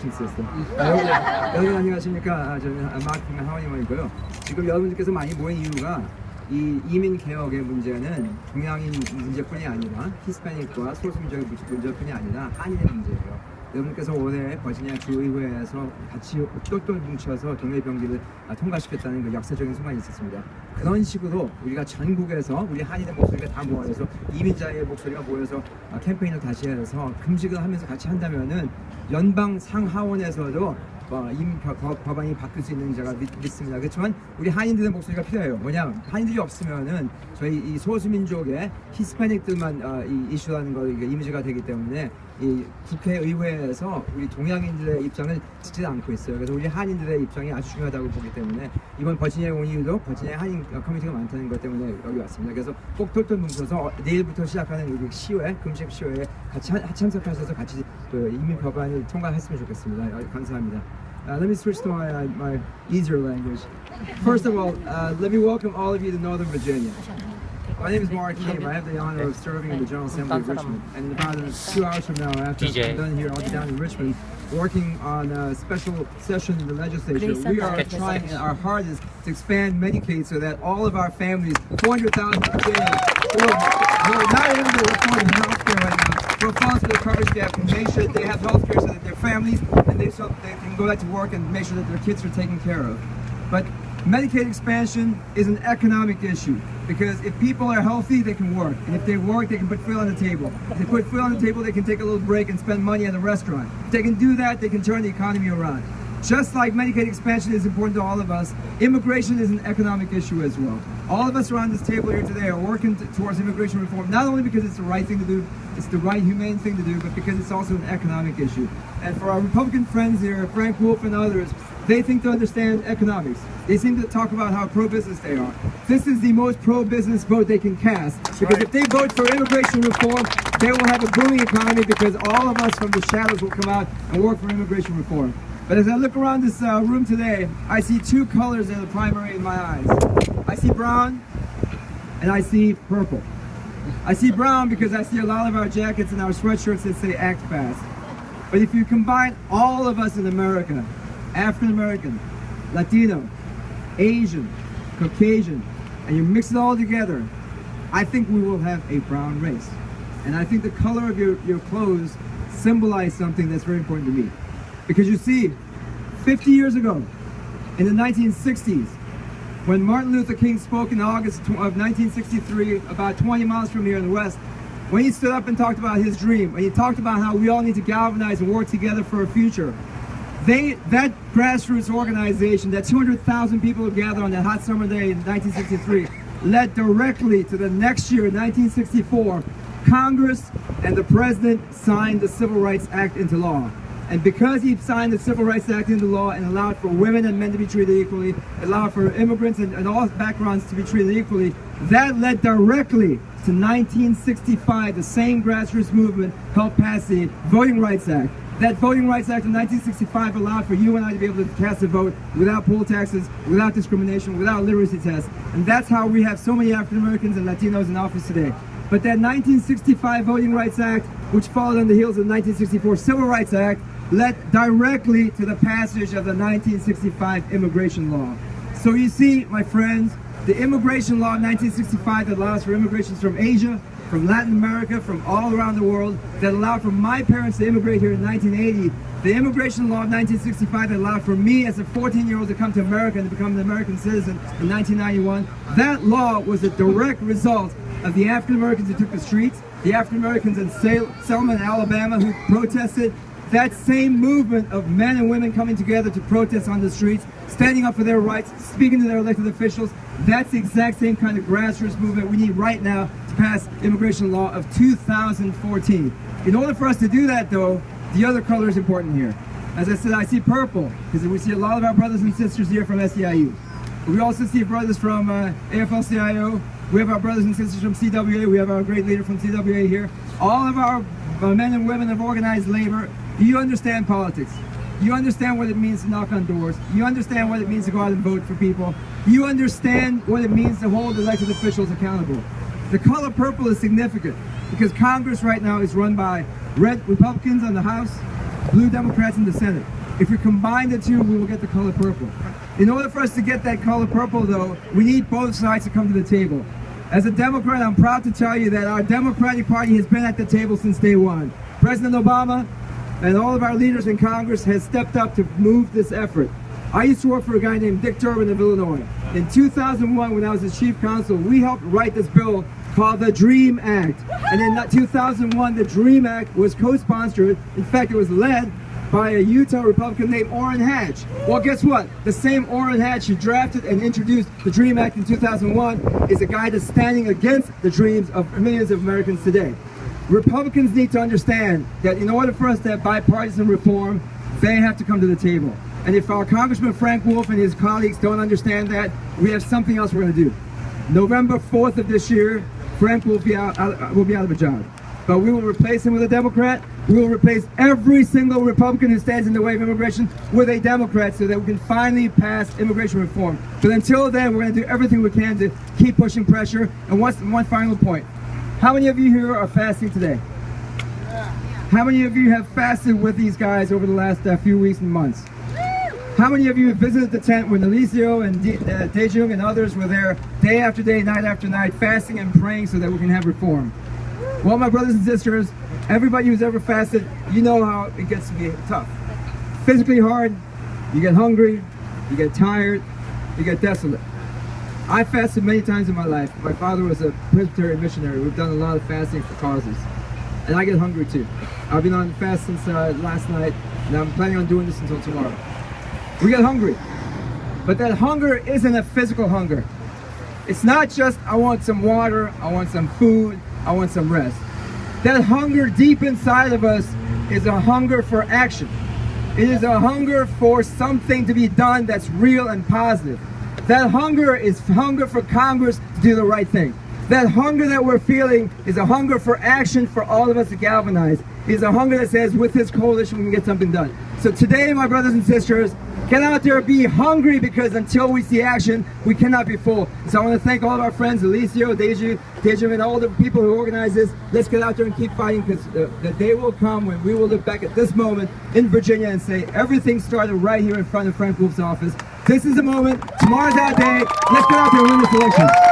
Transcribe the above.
election system. 여러분 안녕하십니까? 저는 마크 하원의원이고요. 지금 여러분들께서 많이 모인 이유가 이 이민 개혁의 문제는 동양인 문제뿐이 아니라 히스패닉과 소수민족의 문제뿐이 아니라 한인의 문제예요. 여러분께서 올해 버지니아 주의회에서 같이 똘똘 뭉쳐서 동일 병기를 통과시켰다는 그 역사적인 순간이 있었습니다. 그런 식으로 우리가 전국에서 우리 한인의 목소리가 다 모여서 이민자의 목소리가 모여서 캠페인을 다시 해서 금식을 하면서 같이 한다면은 연방 상하원에서도 이민 법안이 바뀔 수 있는 제가 믿습니다. 그렇지만 우리 한인들의 목소리가 필요해요. 뭐냐, 한인들이 없으면은 저희 이 소수민족의 히스패닉들만 이 이슈라는 거 이미지가 되기 때문에 이 국회의회에서 우리 동양인들의 입장을 듣지 않고 있어요. 그래서 우리 한인들의 입장이 아주 중요하다고 보기 때문에 이번 버지니아에 온 이유도 버지니아 한인 커뮤니티가 많다는 것 때문에 여기 왔습니다. 그래서 꼭 똘똘 뭉쳐서 내일부터 시작하는 이 시회, 금식 시회에 같이 참석하셔서 같이 또 이민 법안을 통과했으면 좋겠습니다. 감사합니다. Let me switch to my easier language. First of all, let me welcome all of you to Northern Virginia. My name is Keam. I have the honor of serving in the General Assembly of Richmond. And in about 2 hours from now, after I'm done here, I'll be down in Richmond working on a special session in the legislature. We are trying our hardest to expand Medicaid so that all of our families, 400,000 Virginians, who are not able to afford health care right now, for a hospital coverage gap, and make sure that they have health care so that their families and they can go back to work and make sure that their kids are taken care of. But Medicaid expansion is an economic issue because if people are healthy, they can work. And if they work, they can put food on the table. If they put food on the table, they can take a little break and spend money at a restaurant. If they can do that, they can turn the economy around. Just like Medicaid expansion is important to all of us, immigration is an economic issue as well. All of us around this table here today are working towards immigration reform, not only because it's the right thing to do, it's the right humane thing to do, but because it's also an economic issue. And for our Republican friends here, Frank Wolf and others, they think to understand economics. They seem to talk about how pro-business they are. This is the most pro-business vote they can cast, because if they vote for immigration reform, they will have a booming economy because all of us from the shadows will come out and work for immigration reform. But as I look around this room today, I see two colors that are primary in my eyes. I see brown and I see purple. I see brown because I see a lot of our jackets and our sweatshirts that say act fast. But if you combine all of us in America, African American, Latino, Asian, Caucasian, and you mix it all together, I think we will have a brown race. And I think the color of your clothes symbolize something that's very important to me. Because you see, 50 years ago, in the 1960s, when Martin Luther King spoke in August of 1963, about 20 miles from here in the West, when he stood up and talked about his dream, when he talked about how we all need to galvanize and work together for a future, that grassroots organization, that 200,000 people who gathered on that hot summer day in 1963, led directly to the next year, 1964, Congress and the President signed the Civil Rights Act into law. And because he signed the Civil Rights Act into law and allowed for women and men to be treated equally, allowed for immigrants and all backgrounds to be treated equally, that led directly to 1965, the same grassroots movement helped pass the Voting Rights Act. That Voting Rights Act in 1965 allowed for you and I to be able to cast a vote without poll taxes, without discrimination, without literacy tests. And that's how we have so many African Americans and Latinos in office today. But that 1965 Voting Rights Act, which followed on the heels of the 1964 Civil Rights Act, led directly to the passage of the 1965 immigration law. So you see, my friends, the immigration law of 1965 that allows for immigrations from Asia, from Latin America, from all around the world, that allowed for my parents to immigrate here in 1980, the immigration law of 1965 that allowed for me as a 14-year-old to come to America and to become an American citizen in 1991, that law was a direct result of the African Americans who took the streets, the African Americans in Selma, Alabama, who protested. That same movement of men and women coming together to protest on the streets, standing up for their rights, speaking to their elected officials, that's the exact same kind of grassroots movement we need right now to pass immigration law of 2014. In order for us to do that, though, the other color is important here. As I said, I see purple, because we see a lot of our brothers and sisters here from SEIU. We also see brothers from AFL-CIO. We have our brothers and sisters from CWA. We have our great leader from CWA here. All of our men and women of organized labor. You understand politics. You understand what it means to knock on doors. You understand what it means to go out and vote for people. You understand what it means to hold elected officials accountable. The color purple is significant because Congress right now is run by red Republicans on the House, blue Democrats in the Senate. If we combine the two, we will get the color purple. In order for us to get that color purple, though, we need both sides to come to the table. As a Democrat, I'm proud to tell you that our Democratic Party has been at the table since day one. President Obama and all of our leaders in Congress has stepped up to move this effort. I used to work for a guy named Dick Durbin of Illinois. In 2001, when I was his chief counsel, we helped write this bill called the DREAM Act. And in 2001, the DREAM Act was co-sponsored. In fact, it was led by a Utah Republican named Orrin Hatch. Well, guess what? The same Orrin Hatch who drafted and introduced the DREAM Act in 2001 is a guy that's standing against the dreams of millions of Americans today. Republicans need to understand that in order for us to have bipartisan reform, they have to come to the table. And if our Congressman Frank Wolf and his colleagues don't understand that, we have something else we're going to do. November 4th of this year, Frank will be out of a job. But we will replace him with a Democrat. We will replace every single Republican who stands in the way of immigration with a Democrat so that we can finally pass immigration reform. But until then, we're going to do everything we can to keep pushing pressure. And one final point. How many of you here are fasting today? How many of you have fasted with these guys over the last few weeks and months? How many of you have visited the tent when Alicio and Dejung and others were there day after day, night after night, fasting and praying so that we can have reform? Well, my brothers and sisters, everybody who's ever fasted, you know how it gets to be tough. Physically hard, you get hungry, you get tired, you get desolate. I fasted many times in my life. My father was a Presbyterian missionary. We've done a lot of fasting for causes. And I get hungry too. I've been on the fast since last night, and I'm planning on doing this until tomorrow. We get hungry. But that hunger isn't a physical hunger. It's not just, I want some water, I want some food, I want some rest. That hunger deep inside of us is a hunger for action. It is a hunger for something to be done that's real and positive. That hunger is hunger for Congress to do the right thing. That hunger that we're feeling is a hunger for action for all of us to galvanize. It is a hunger that says, with this coalition, we can get something done. So today, my brothers and sisters, get out there, be hungry, because until we see action, we cannot be full. So I want to thank all of our friends, Alicio, Dejung, and all the people who organize this. Let's get out there and keep fighting, because the day will come when we will look back at this moment in Virginia and say, everything started right here in front of Frank Wolf's office. This is the moment. Tomorrow's our day. Let's get out there and win this election.